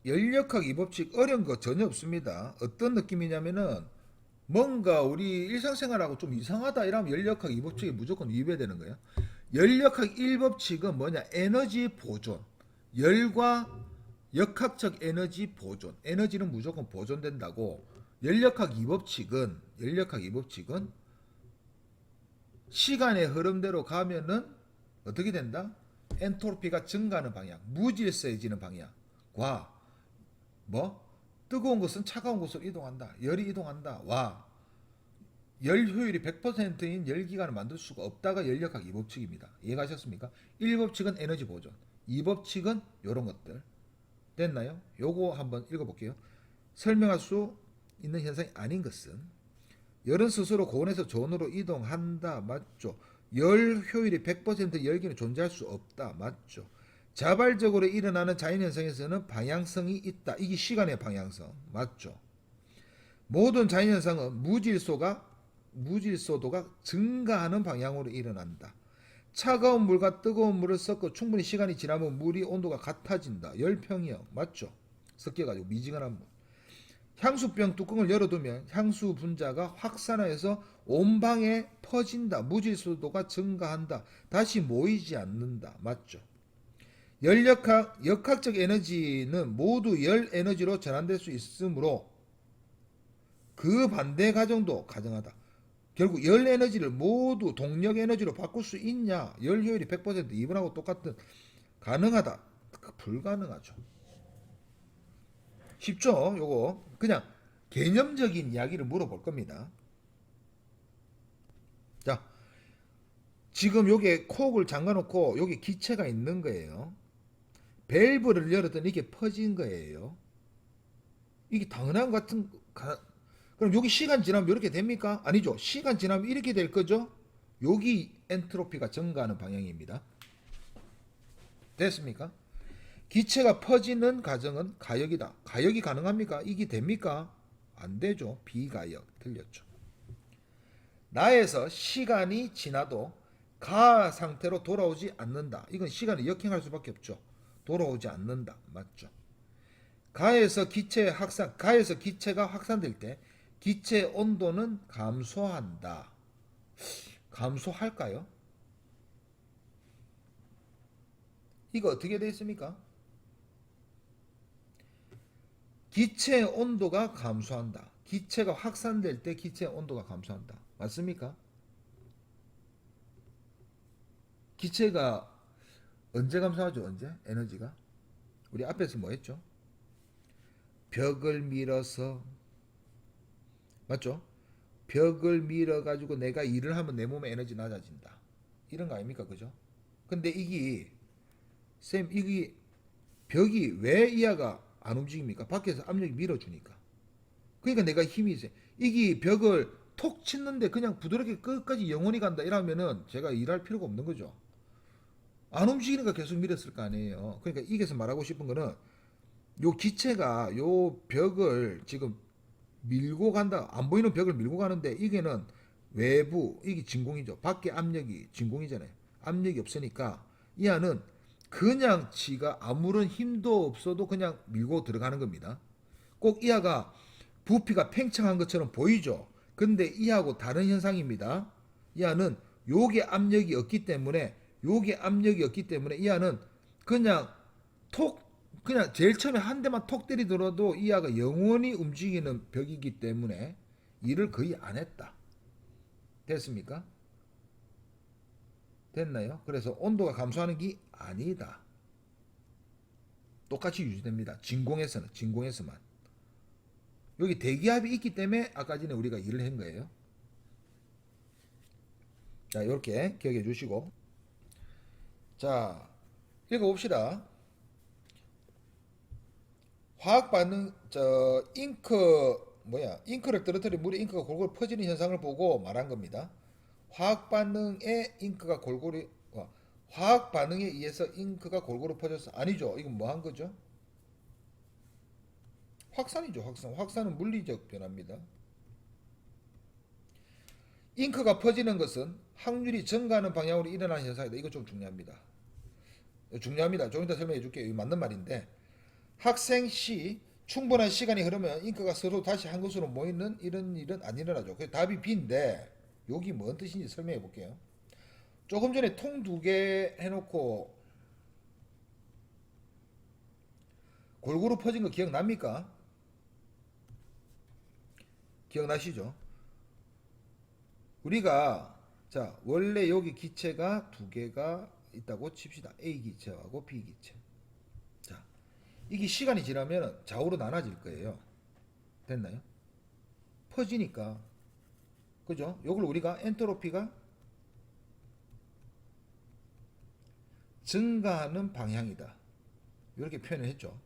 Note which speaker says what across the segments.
Speaker 1: 열역학 이 법칙 어려운 거 전혀 없습니다. 어떤 느낌이냐면은 뭔가 우리 일상생활하고 좀 이상하다 이러면 열역학 이 법칙이 무조건 위배되는 거예요. 열역학 1법칙은 뭐냐? 에너지 보존. 열과 역학적 에너지 보존. 에너지는 무조건 보존된다고. 열역학 2법칙은 시간의 흐름대로 가면은 어떻게 된다? 엔트로피가 증가하는 방향, 무질서해지는 방향과 뭐 뜨거운 것은 차가운 곳으로 이동한다. 열이 이동한다. 와. 열 효율이 100%인 열기관을 만들 수가 없다가 열역학 2법칙입니다. 이해가셨습니까? 1법칙은 에너지 보존, 2법칙은 이런 것들. 됐나요? 요거 한번 읽어볼게요. 설명할 수 있는 현상이 아닌 것은 열은 스스로 고온에서 저온으로 이동한다. 맞죠? 열 효율이 100% 열기는 존재할 수 없다. 맞죠? 자발적으로 일어나는 자연현상에서는 방향성이 있다. 이게 시간의 방향성. 맞죠? 모든 자연현상은 무질서도가 증가하는 방향으로 일어난다. 차가운 물과 뜨거운 물을 섞어 충분히 시간이 지나면 물이 온도가 같아진다. 열평이요. 맞죠? 섞여가지고 미지근한 물. 향수병 뚜껑을 열어두면 향수 분자가 확산하여서 온 방에 퍼진다. 무질서도가 증가한다. 다시 모이지 않는다. 맞죠? 역학적 에너지는 모두 열 에너지로 전환될 수 있으므로 그 반대 가정도 가정하다. 결국 열 에너지를 모두 동력 에너지로 바꿀 수 있냐? 열 효율이 100% 이분하고 똑같은 가능하다. 불가능하죠. 쉽죠? 요거 그냥 개념적인 이야기를 물어볼 겁니다. 자, 지금 요게 콕을 잠가놓고 요게 기체가 있는 거예요. 밸브를 열었더니 이게 퍼진 거예요. 이게 당연한 것 같은 그럼 여기 시간 지나면 이렇게 됩니까? 아니죠. 시간 지나면 이렇게 될 거죠. 여기 엔트로피가 증가하는 방향입니다. 됐습니까? 기체가 퍼지는 과정은 가역이다. 가역이 가능합니까? 이게 됩니까? 안 되죠. 비가역. 틀렸죠. 나에서 시간이 지나도 가 상태로 돌아오지 않는다. 이건 시간이 역행할 수밖에 없죠. 돌아오지 않는다. 맞죠? 가에서 기체가 확산될 때 기체 온도는 감소한다. 감소할까요? 이거 어떻게 되어 있습니까? 기체 온도가 감소한다. 기체가 확산될 때 기체 온도가 감소한다. 맞습니까? 기체가 언제 감소하죠? 언제? 에너지가? 우리 앞에서 뭐 했죠? 벽을 밀어서 맞죠? 벽을 밀어가지고 내가 일을 하면 내 몸의 에너지 낮아진다. 이런 거 아닙니까? 그죠? 근데 이게 벽이 왜 이하가 안 움직입니까? 밖에서 압력이 밀어주니까. 그러니까 내가 힘이 있어요. 이게 벽을 톡 치는데 그냥 부드럽게 끝까지 영원히 간다 이러면은 제가 일할 필요가 없는 거죠. 안 움직이니까 계속 밀었을 거 아니에요. 그러니까 이게서 말하고 싶은 거는 요 기체가 요 벽을 지금 밀고 간다. 안 보이는 벽을 밀고 가는데 이게는 외부 이게 진공이죠. 밖에 압력이 진공이잖아요. 압력이 없으니까 이 안은 그냥 지가 아무런 힘도 없어도 그냥 밀고 들어가는 겁니다. 꼭 이하가 부피가 팽창한 것처럼 보이죠. 근데 이하고 다른 현상입니다. 이하는 요게 압력이 없기 때문에 이하는 그냥 톡 그냥 제일 처음에 한 대만 톡 때리더라도 이하가 영원히 움직이는 벽이기 때문에 일을 거의 안 했다. 됐습니까? 됐나요? 그래서 온도가 감소하는 게 아니다. 똑같이 유지됩니다. 진공에서만. 여기 대기압이 있기 때문에 아까 전에 우리가 일을 한 거예요. 자, 이렇게 기억해 주시고. 자, 읽어봅시다. 화학 반응, 잉크를 떨어뜨린 물에 잉크가 골고루 퍼지는 현상을 보고 말한 겁니다. 화학 반응에 잉크가 골고루, 화학 반응에 의해서 잉크가 골고루 퍼졌어. 아니죠. 이건 뭐 한 거죠? 확산이죠, 확산. 확산은 물리적 변화입니다. 잉크가 퍼지는 것은 확률이 증가하는 방향으로 일어나는 현상이다. 이거 좀 중요합니다. 중요합니다. 좀 이따 설명해 줄게요. 이거 맞는 말인데. 학생 C 충분한 시간이 흐르면 잉크가 서로 다시 한 곳으로 모이는 이런 일은 안 일어나죠. 그래서 답이 B인데 여기 뭔 뜻인지 설명해 볼게요. 조금 전에 통 두 개 해놓고 골고루 퍼진 거 기억납니까? 기억나시죠? 우리가 자 원래 여기 기체가 두 개가 있다고 칩시다. A 기체하고 B 기체. 자 이게 시간이 지나면 좌우로 나눠질 거예요. 됐나요? 퍼지니까 그죠? 이걸 우리가 엔트로피가 증가하는 방향이다. 이렇게 표현을 했죠.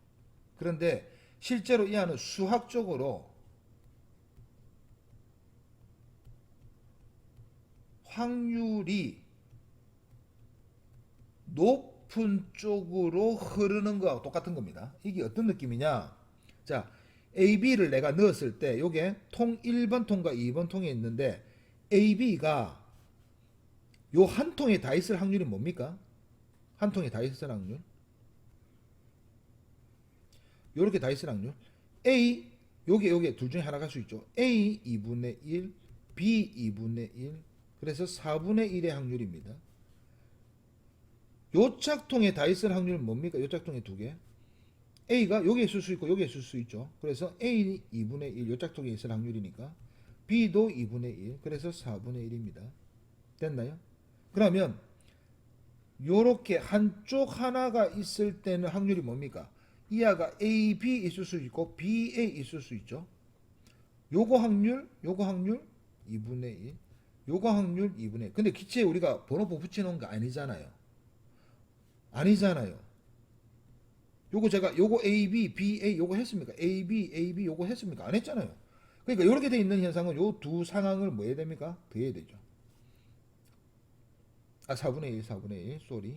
Speaker 1: 그런데 실제로 이 안은 수학적으로 확률이 높은 쪽으로 흐르는 거하고 똑같은 겁니다. 이게 어떤 느낌이냐? 자, AB를 내가 넣었을 때 요게 통 1번 통과 2번 통에 있는데 AB가 요 한 통에 다 있을 확률이 뭡니까? 한 통에 다 있을 확률? 요렇게 다 있을 확률. A 요게 둘 중에 하나 갈 수 있죠. A 2분의 1, B 2분의 1. 그래서 4분의 1의 확률입니다. 요 짝통에 다 있을 확률은 뭡니까? 요 짝통에 두 개. A가 여기에 있을 수 있고 여기에 있을 수 있죠. 그래서 A 2분의 1, 요 짝통에 있을 확률이니까 B도 2분의 1, 그래서 4분의 1입니다. 됐나요? 그러면 요렇게 한쪽 하나가 있을 때는 확률이 뭡니까? 이하가 A, B 있을 수 있고 B, A 있을 수 있죠. 요거 확률 2분의 1, 요거 확률 2분의 1. 근데 기체에 우리가 번호표 붙여놓은 거 아니잖아요. 아니잖아요. 요거 제가 요거 AB, BA 요거 했습니까? AB, AB 요거 했습니까? 안 했잖아요. 그러니까 이렇게 돼 있는 현상은 요 두 상황을 뭐 해야 됩니까? 더해야 되죠. 4분의 1, 4분의 1, 쏘리.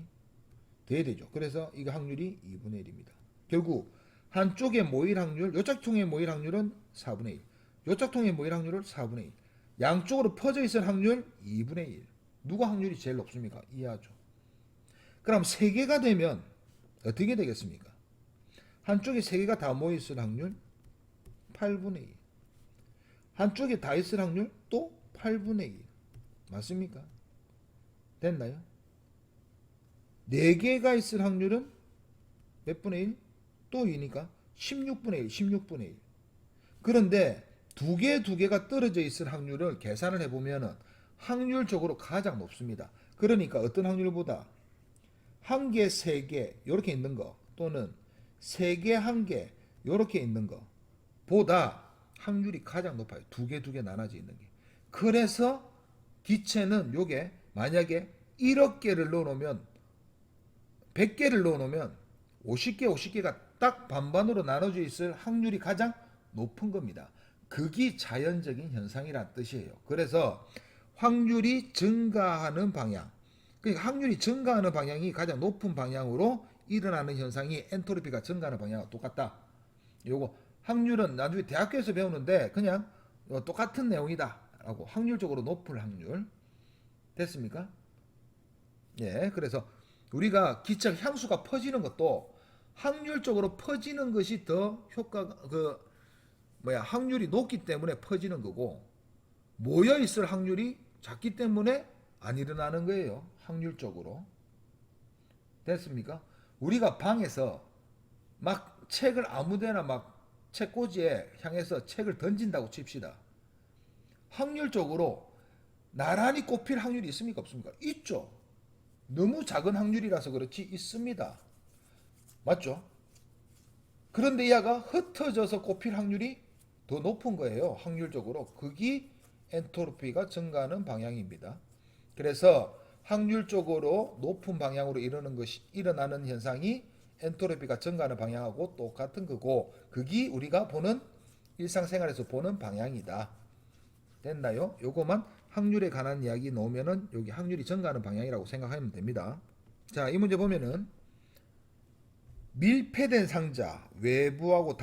Speaker 1: 더해야 되죠. 그래서 이거 확률이 2분의 1입니다. 결국 한쪽에 모일 확률, 요 짝통에 모일 확률은 4분의 1. 요 짝통에 모일 확률을 4분의 1. 양쪽으로 퍼져 있을 확률 2분의 1. 누가 확률이 제일 높습니까? 이하죠. 그럼 세 개가 되면 어떻게 되겠습니까? 한쪽에 세 개가 다 모여 있을 확률 8분의 1. 한쪽에 다 있을 확률 또 8분의 1. 맞습니까? 됐나요? 네 개가 있을 확률은 몇 분의 1? 또 2니까 16분의 1, 16분의 1. 그런데 두 개가 떨어져 있을 확률을 계산을 해보면 확률적으로 가장 높습니다. 그러니까 어떤 확률보다 한 개, 세 개, 이렇게 있는 거 또는 세 개, 한 개, 이렇게 있는 거 보다 확률이 가장 높아요. 두 개 나눠져 있는 게. 그래서 기체는 요게 만약에 1억 개를 넣어놓으면 100개를 넣어놓으면 50개가 딱 반반으로 나눠져 있을 확률이 가장 높은 겁니다. 그게 자연적인 현상이란 뜻이에요. 그래서 확률이 증가하는 방향, 그러니까 확률이 증가하는 방향이 가장 높은 방향으로 일어나는 현상이 엔트로피가 증가하는 방향과 똑같다. 요거 확률은 나중에 대학교에서 배우는데 그냥 똑같은 내용이다 라고 확률적으로 높을 확률. 됐습니까? 예, 그래서 우리가 기체 향수가 퍼지는 것도 확률적으로 퍼지는 것이 더 효과가 확률이 높기 때문에 퍼지는 거고 모여 있을 확률이 작기 때문에 안 일어나는 거예요. 확률적으로. 됐습니까? 우리가 방에서 막 책을 아무데나 막 책꽂이에 향해서 책을 던진다고 칩시다. 확률적으로 나란히 꼽힐 확률이 있습니까? 없습니까? 있죠. 너무 작은 확률이라서 그렇지 있습니다. 맞죠? 그런데 얘가 흩어져서 꼽힐 확률이 더 높은 거예요. 확률적으로. 그게 엔트로피가 증가하는 방향입니다. 그래서 확률적으로 높은 방향으로 일어나는 현상이 엔트로피가 증가하는 방향하고 똑같은 거고 그게 우리가 보는 일상생활에서 보는 방향이다. 됐나요? 요거만 확률에 관한 이야기 놓으면은 여기 확률이 증가하는 방향이라고 생각하면 됩니다. 자, 이 문제 보면은 밀폐된 상자, 외부하고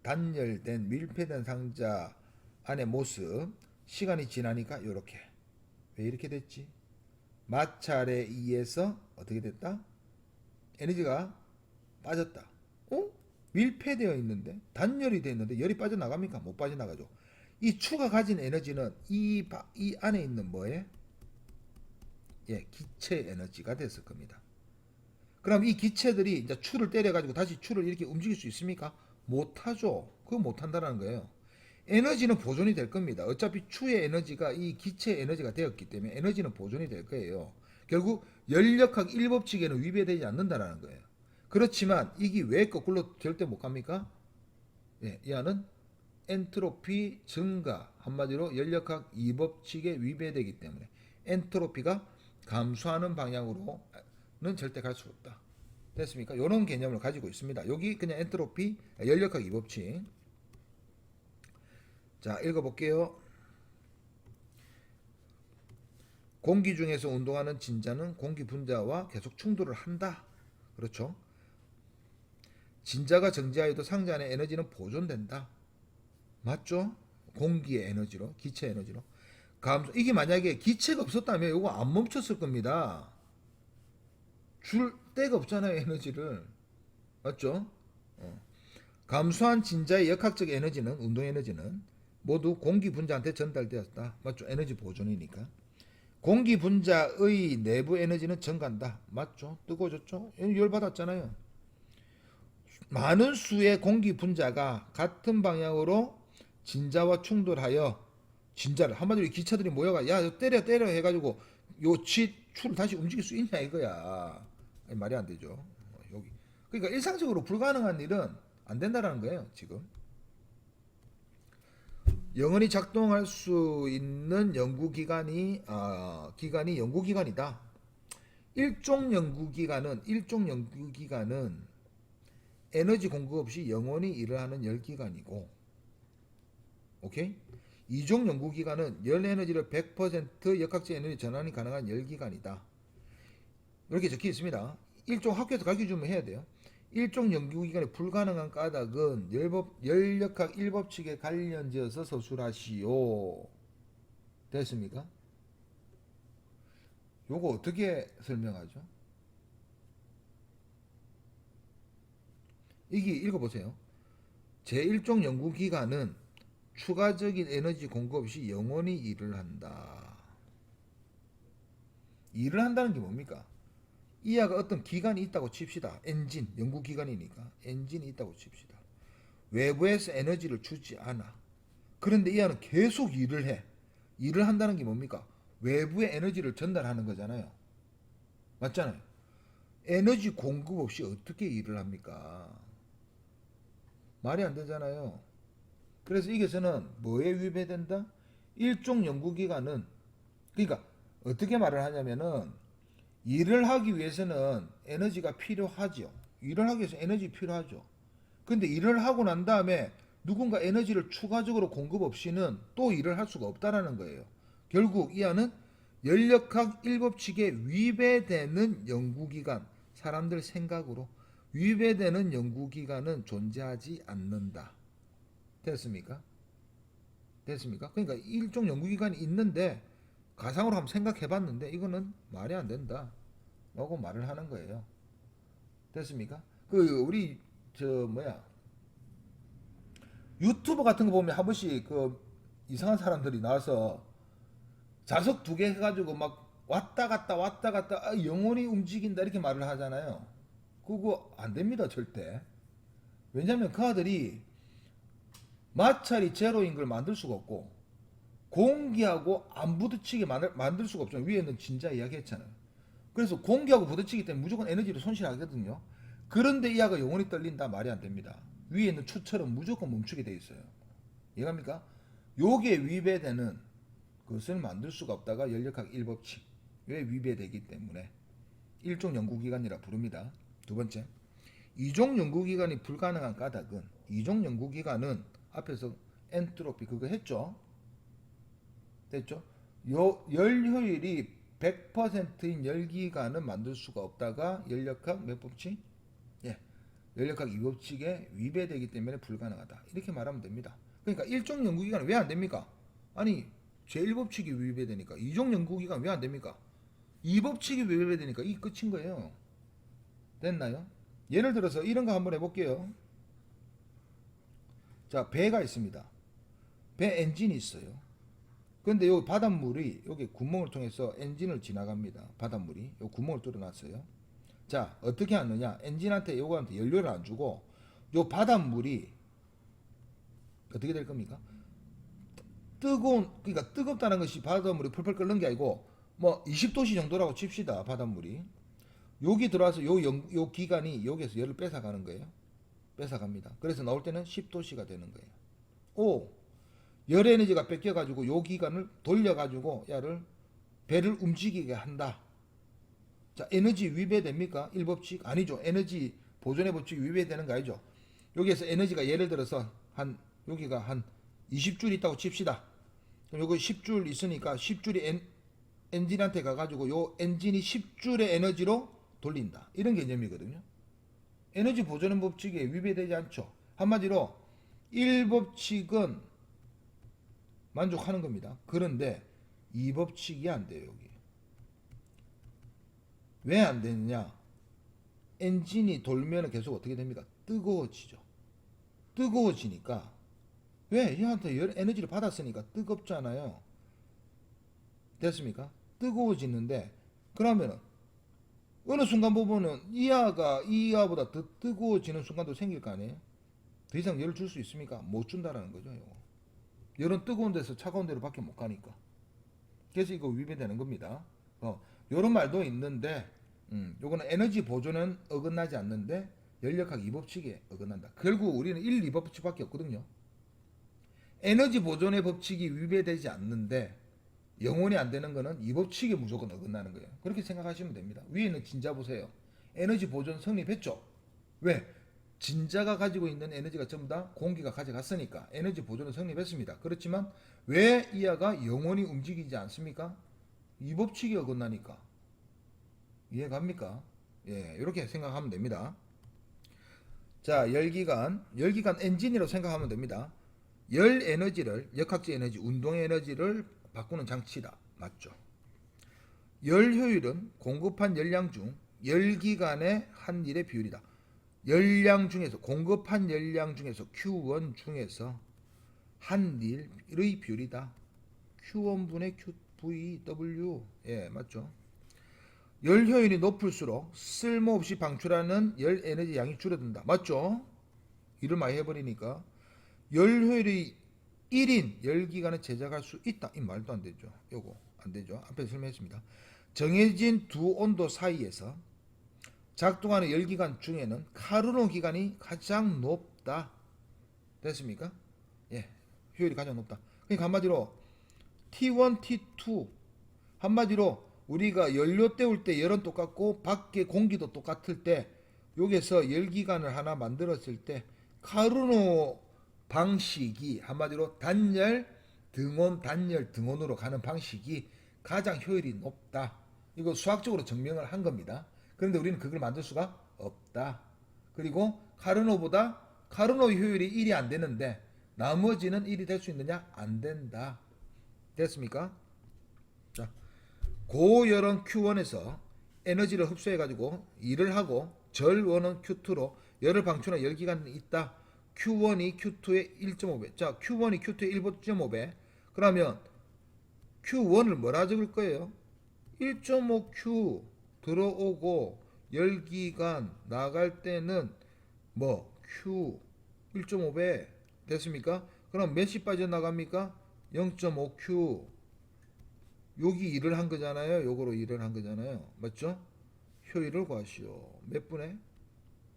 Speaker 1: 단열된 밀폐된 상자 안의 모습, 시간이 지나니까 이렇게. 왜 이렇게 됐지? 마찰에 의해서 어떻게 됐다? 에너지가 빠졌다. 어? 밀폐되어 있는데 단열이 되어 있는데 열이 빠져나갑니까? 못 빠져나가죠. 이 추가 가진 에너지는 이 안에 있는 뭐에? 예, 기체 에너지가 됐을 겁니다. 그럼 이 기체들이 이제 추를 때려가지고 다시 추를 이렇게 움직일 수 있습니까? 못하죠. 그거 못한다는 거예요. 에너지는 보존이 될 겁니다. 어차피 추의 에너지가 이 기체 에너지가 되었기 때문에 에너지는 보존이 될 거예요. 결국 열역학 1법칙에는 위배되지 않는다는 거예요. 그렇지만 이게 왜 거꾸로 절대 못 갑니까? 예, 이 안은 엔트로피 증가, 한마디로 열역학 2법칙에 위배되기 때문에 엔트로피가 감소하는 방향으로는 절대 갈 수 없다. 됐습니까? 이런 개념을 가지고 있습니다. 여기 그냥 엔트로피 열역학 2법칙. 자, 읽어볼게요. 공기 중에서 운동하는 진자는 공기 분자와 계속 충돌을 한다. 그렇죠? 진자가 정지하여도 상자 안의 에너지는 보존된다. 맞죠? 공기의 에너지로, 기체 에너지로. 감소. 이게 만약에 기체가 없었다면 이거 안 멈췄을 겁니다. 줄 데가 없잖아요, 에너지를. 맞죠? 감소한 진자의 역학적 에너지는, 운동 에너지는 모두 공기 분자한테 전달되었다. 맞죠? 에너지 보존이니까. 공기 분자의 내부 에너지는 증가한다. 맞죠? 뜨거워졌죠? 열받았잖아요. 많은 수의 공기 분자가 같은 방향으로 진자와 충돌하여 진자를 한마디로 기차들이 모여가 야 때려 해가지고 요 추를 다시 움직일 수 있냐 이거야. 아니, 말이 안 되죠. 여기 그러니까 일상적으로 불가능한 일은 안 된다라는 거예요 지금. 영원히 작동할 수 있는 연구기관이 기관이 연구기관이다. 일종 연구기관은 에너지 공급 없이 영원히 일을 하는 열기관이고, 오케이? 이종 연구기관은 열 에너지를 100% 역학적 에너지 전환이 가능한 열기관이다. 이렇게 적혀 있습니다. 일종 학교에서 가르쳐 주면 해야 돼요. 일종 연구기관의 불가능한 까닭은 열역학 1법칙에 관련지어서 서술하시오. 됐습니까? 요거 어떻게 설명하죠? 이게 읽어보세요. 제1종 연구기관은 추가적인 에너지 공급 없이 영원히 일을 한다. 일을 한다는 게 뭡니까? 이하가 어떤 기관이 있다고 칩시다. 엔진, 연구기관이니까 엔진이 있다고 칩시다. 외부에서 에너지를 주지 않아. 그런데 이하는 계속 일을 해. 일을 한다는 게 뭡니까? 외부의 에너지를 전달하는 거잖아요. 맞잖아요. 에너지 공급 없이 어떻게 일을 합니까? 말이 안 되잖아요. 그래서 이것은 뭐에 위배된다? 일종 연구기관은, 그러니까 어떻게 말을 하냐면은 일을 하기 위해서는 에너지가 필요하죠. 일을 하기 위해서 에너지 필요하죠. 근데 일을 하고 난 다음에 누군가 에너지를 추가적으로 공급 없이는 또 일을 할 수가 없다라는 거예요. 결국 이 안은 열역학 1법칙에 위배되는 연구기관, 사람들 생각으로 위배되는 연구기관은 존재하지 않는다. 됐습니까? 됐습니까? 그러니까 일종 연구기관이 있는데 가상으로 한번 생각해봤는데 이거는 말이 안 된다 라고 말을 하는 거예요. 됐습니까? 그 우리 저 뭐야 유튜브 같은 거 보면 한 번씩 그 이상한 사람들이 나와서 자석 2개 해가지고 막 왔다 갔다 영원히 움직인다 이렇게 말을 하잖아요. 그거 안 됩니다 절대. 왜냐면 그 아들이 마찰이 제로인 걸 만들 수가 없고 공기하고 안 부딪히게 만들 수가 없잖아요. 위에는 진짜 이야기했잖아요. 그래서 공기하고 부딪히기 때문에 무조건 에너지를 손실하거든요. 그런데 이 아가 영원히 떨린다 말이 안 됩니다. 위에 있는 추처럼 무조건 멈추게 돼 있어요. 이해갑니까? 요게 위배되는 것을 만들 수가 없다가 열역학 1법칙 왜 위배되기 때문에 일종 연구기관이라 부릅니다. 두 번째, 이종 연구기관이 불가능한 까닭은 이종 연구기관은 앞에서 엔트로피 그거 했죠. 됐죠? 열 효율이 100%인 열기관은 만들 수가 없다가 열역학 몇 법칙? 예. 열역학 2법칙에 위배되기 때문에 불가능하다. 이렇게 말하면 됩니다. 그러니까 일종 연구기관은 왜 안 됩니까? 아니 제1법칙이 위배되니까. 이종 연구기관 왜 안 됩니까? 2법칙이 위배되니까 이 끝인 거예요. 됐나요? 예를 들어서 이런 거 한번 해볼게요. 자, 배가 있습니다. 배 엔진이 있어요. 근데 요 바닷물이 여기 구멍을 통해서 엔진을 지나갑니다. 바닷물이 요 구멍을 뚫어놨어요. 자, 어떻게 하느냐? 엔진한테 요거한테 연료를 안 주고 요 바닷물이 어떻게 될 겁니까? 그러니까 뜨겁다는 것이 바닷물이 펄펄 끓는 게 아니고 뭐 20도씨 정도라고 칩시다. 바닷물이 여기 들어와서 요 기관이 여기에서 열을 뺏어가는 거예요. 뺏어갑니다. 그래서 나올 때는 10도씨가 되는 거예요. 오, 열 에너지가 뺏겨가지고 요 기관을 돌려가지고 배를 움직이게 한다. 자, 에너지 위배됩니까? 1법칙? 아니죠. 에너지 보존의 법칙이 위배되는 거 아니죠. 여기에서 에너지가 예를 들어서 여기가 한 20줄 있다고 칩시다. 그럼 요거 10줄 있으니까 10줄이 엔진한테 가가지고 요 엔진이 10줄의 에너지로 돌린다. 이런 개념이거든요. 에너지 보존의 법칙에 위배되지 않죠. 한마디로 1법칙은 만족하는 겁니다. 그런데 2법칙이 안 돼요. 여기. 왜 안 되느냐? 엔진이 돌면 계속 어떻게 됩니까? 뜨거워지죠. 뜨거워지니까 왜? 얘한테 에너지를 받았으니까 뜨겁잖아요. 됐습니까? 뜨거워지는데 그러면은 어느 순간 보면은 이하보다 더 뜨거워지는 순간도 생길 거 아니에요? 더 이상 열을 줄 수 있습니까? 못 준다라는 거죠. 요거. 열은 뜨거운 데서 차가운 데로 밖에 못 가니까. 그래서 이거 위배되는 겁니다. 요런 말도 있는데 요거는 에너지 보존은 어긋나지 않는데 연력학 2법칙에 어긋난다. 결국 우리는 1, 2법칙밖에 없거든요. 에너지 보존의 법칙이 위배되지 않는데 영원히 안 되는 거는 2법칙에 무조건 어긋나는 거예요. 그렇게 생각하시면 됩니다. 위에 있는 진자 보세요. 에너지 보존 성립했죠? 왜? 진자가 가지고 있는 에너지가 전부 다 공기가 가져갔으니까 에너지 보존은 성립했습니다. 그렇지만 왜 이하가 영원히 움직이지 않습니까? 2법칙이 어긋나니까. 이해갑니까? 예, 이렇게 생각하면 됩니다. 자, 열기관 엔진이라고 생각하면 됩니다. 열 에너지를, 역학적 에너지, 운동의 에너지를 바꾸는 장치다. 맞죠? 열 효율은 공급한 열량 중 열기관의 한 일의 비율이다. 열량 중에서, 공급한 열량 중에서 Q1 중에서 한 일의 비율이다. Q1분의 QVW. 예, 맞죠? 열 효율이 높을수록 쓸모없이 방출하는 열 에너지 양이 줄어든다. 맞죠? 일을 많이 해버리니까. 열 효율이 1인 열기관을 제작할 수 있다. 이 말도 안 되죠. 요거 안 되죠. 앞에 설명했습니다. 정해진 두 온도 사이에서 작동하는 열기관 중에는 카르노 기관이 가장 높다. 됐습니까? 예, 효율이 가장 높다. 그러니까 한마디로 T1, T2 한마디로 우리가 연료 때울 때 열은 똑같고 밖에 공기도 똑같을 때 여기서 열기관을 하나 만들었을 때 카르노 방식이 한마디로 단열 등온으로 가는 방식이 가장 효율이 높다. 이거 수학적으로 증명을 한 겁니다. 그런데 우리는 그걸 만들 수가 없다. 그리고 카르노 효율이 1이 안 되는데 나머지는 1이 될 수 있느냐? 안 된다. 됐습니까? 자, 고열은 Q1에서 에너지를 흡수해가지고 일을 하고 절원은 Q2로 열을 방출한 열기관이 있다. Q1이 Q2의 1.5배. 자, Q1이 Q2의 1.5배. 그러면 Q1을 뭐라 적을 거예요? 1.5Q 들어오고 열기관 나갈 때는 뭐 Q 1.5배 됐습니까? 그럼 몇이 빠져나갑니까? 0.5Q. 여기 일을 한 거잖아요. 요거로 일을 한 거잖아요. 맞죠? 효율을 구하시오. 몇 분의?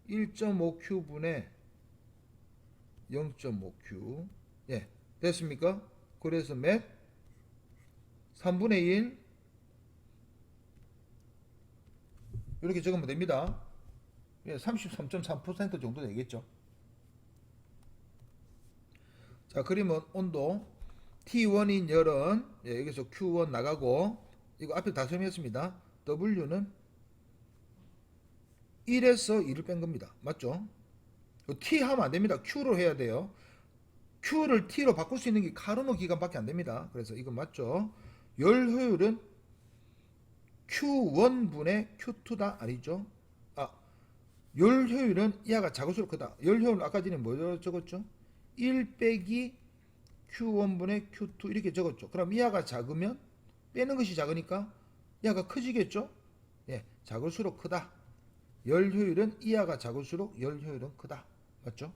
Speaker 1: 1.5Q 분의 0.5Q. 예, 됐습니까? 그래서 몇? 3분의 1. 이렇게 적으면 됩니다. 예, 33.3% 정도 되겠죠. 자, 그러면 온도 T1인 열은 여기서 Q1 나가고 이거 앞에 다 설명했습니다. W는 1에서 2를 뺀 겁니다. 맞죠? T 하면 안 됩니다. Q로 해야 돼요. Q를 T로 바꿀 수 있는 게 카르노 기간밖에 안 됩니다. 그래서 이거 맞죠? 열 효율은 Q1분의 Q2다 아니죠? 열 효율은 이하가 작을수록 크다. 열 효율은 아까 전에 뭐 적었죠? 1 빼기 Q1분의 Q2 이렇게 적었죠. 그럼 이하가 작으면 빼는 것이 작으니까 이하가 커지겠죠. 예, 작을수록 크다. 열 효율은 이하가 작을수록 열 효율은 크다. 맞죠?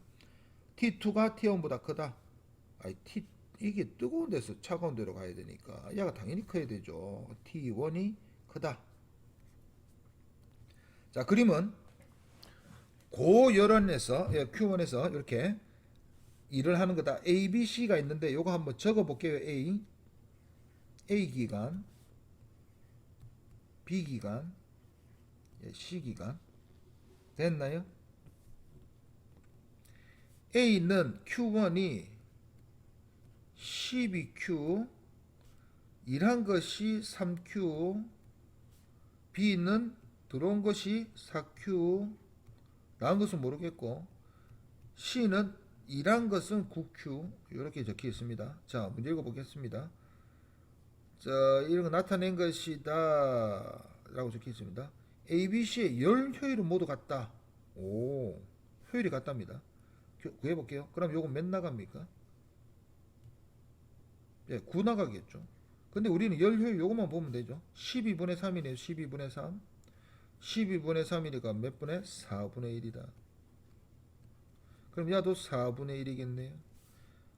Speaker 1: T2가 T1보다 크다. 이게 뜨거운 데서 차가운 데로 가야 되니까 이하가 당연히 커야 되죠. T1이 크다. 자, 그림은 고열원에서 Q1에서 이렇게 일을 하는 거다. A, B, C가 있는데 요거 한번 적어 볼게요. A 기간, B 기간, C 기간. 됐나요? A는 Q1이 12Q, 일한 것이 3Q, B는 들어온 것이 4Q, 나온 것은 모르겠고, C는 일한 것은 9Q, 이렇게 적혀 있습니다. 자, 문제 읽어보겠습니다. 자, 이런 거 나타낸 것이다 라고 적혀 있습니다. ABC의 열 효율은 모두 같다. 오, 효율이 같답니다. 구해볼게요. 그럼 요거 몇 나갑니까? 예, 9 나가겠죠. 근데 우리는 열 효율 요것만 보면 되죠. 12분의 3이네요. 12분의 3. 12분의 3이니까 몇 분의? 4분의 1이다. 그럼 야도 4분의 1이겠네요.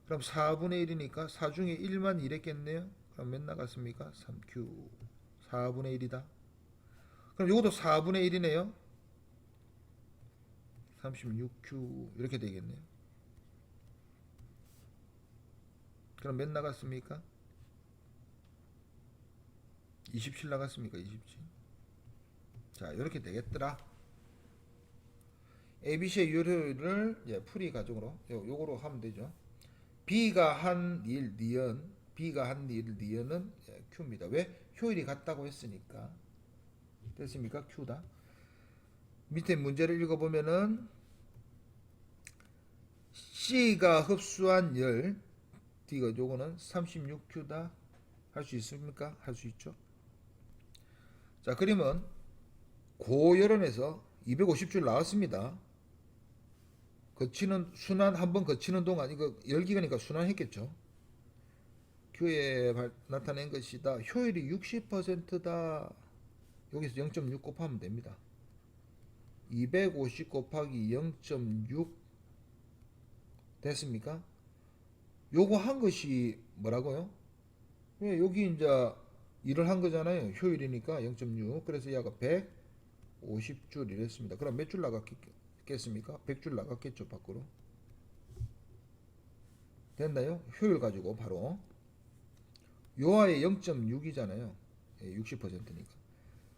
Speaker 1: 그럼 4분의 1이니까 4 중에 1만 일했겠네요. 그럼 몇 나갔습니까? 3Q. 4분의 1이다. 그럼 요것도 4분의 1이네요. 36Q 이렇게 되겠네요. 그럼 몇 나갔습니까? 27 나갔습니까? 27. 자, 이렇게 되겠더라. ABC의 요료를 풀이 가정으로 요거로 하면 되죠. B가 한 일 니은, B가 한 일 니은은 Q입니다. 왜? 효율이 같다고 했으니까. 됐습니까? Q다. 밑에 문제를 읽어보면은 C가 흡수한 열, D가 요거는 36Q다. 할 수 있습니까? 할 수 있죠. 자, 그림은 고열원에서 250줄 나왔습니다. 거치는 순환 한번 거치는 동안 이거 열기가니까 순환했겠죠. Q에 나타낸 것이다. 효율이 60%다. 여기서 0.6 곱하면 됩니다. 250 곱하기 0.6 됐습니까? 요거 한 것이 뭐라고요? 왜 여기 이제 일을 한 거잖아요. 효율이니까 0.6. 그래서 얘가 150줄 이랬습니다. 그럼 몇 줄 나갔겠습니까? 100줄 나갔겠죠, 밖으로. 됐나요? 효율 가지고 바로 요하의 0.6이잖아요. 60%니까.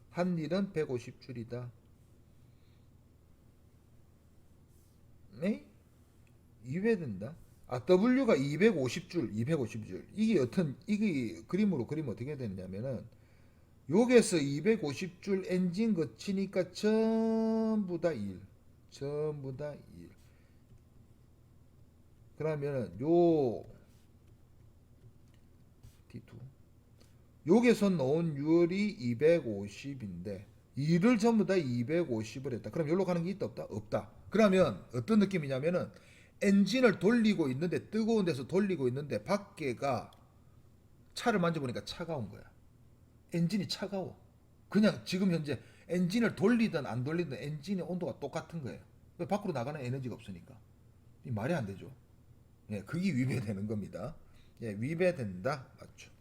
Speaker 1: 한 일은 150줄이다. 네? 2배된다. W가 250줄, 250줄. 이게 그림으로 그리면 어떻게 되느냐면은, 여기서 250줄 엔진 거치니까 전부 다 1. 전부 다 1. 그러면은, T2. 여기서 넣은 유월이 250인데, 2를 전부 다 250을 했다. 그럼 여기로 가는 게 있다, 없다? 없다. 그러면 어떤 느낌이냐면은, 엔진을 돌리고 있는데 뜨거운 데서 돌리고 있는데 밖에가 차를 만져보니까 차가운 거야. 엔진이 차가워. 그냥 지금 현재 엔진을 돌리든 안 돌리든 엔진의 온도가 똑같은 거예요. 밖으로 나가는 에너지가 없으니까. 이 말이 안 되죠. 예, 그게 위배되는 겁니다. 예, 위배된다. 맞죠.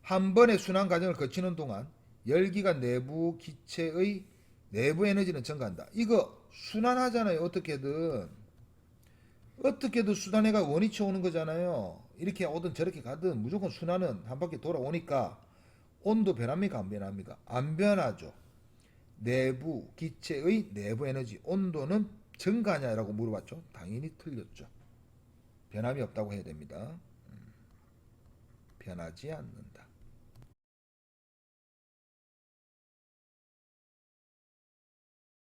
Speaker 1: 한 번의 순환 과정을 거치는 동안 열기가 내부 기체의 내부 에너지는 증가한다. 이거 순환하잖아요. 어떻게든 순환해가 원위치 오는 거잖아요. 이렇게 오든 저렇게 가든 무조건 순환은 한 바퀴 돌아오니까 온도 변합니까? 안 변합니까? 안 변하죠. 내부 기체의 내부 에너지 온도는 증가하냐라고 물어봤죠. 당연히 틀렸죠. 변함이 없다고 해야 됩니다. 변하지 않는다.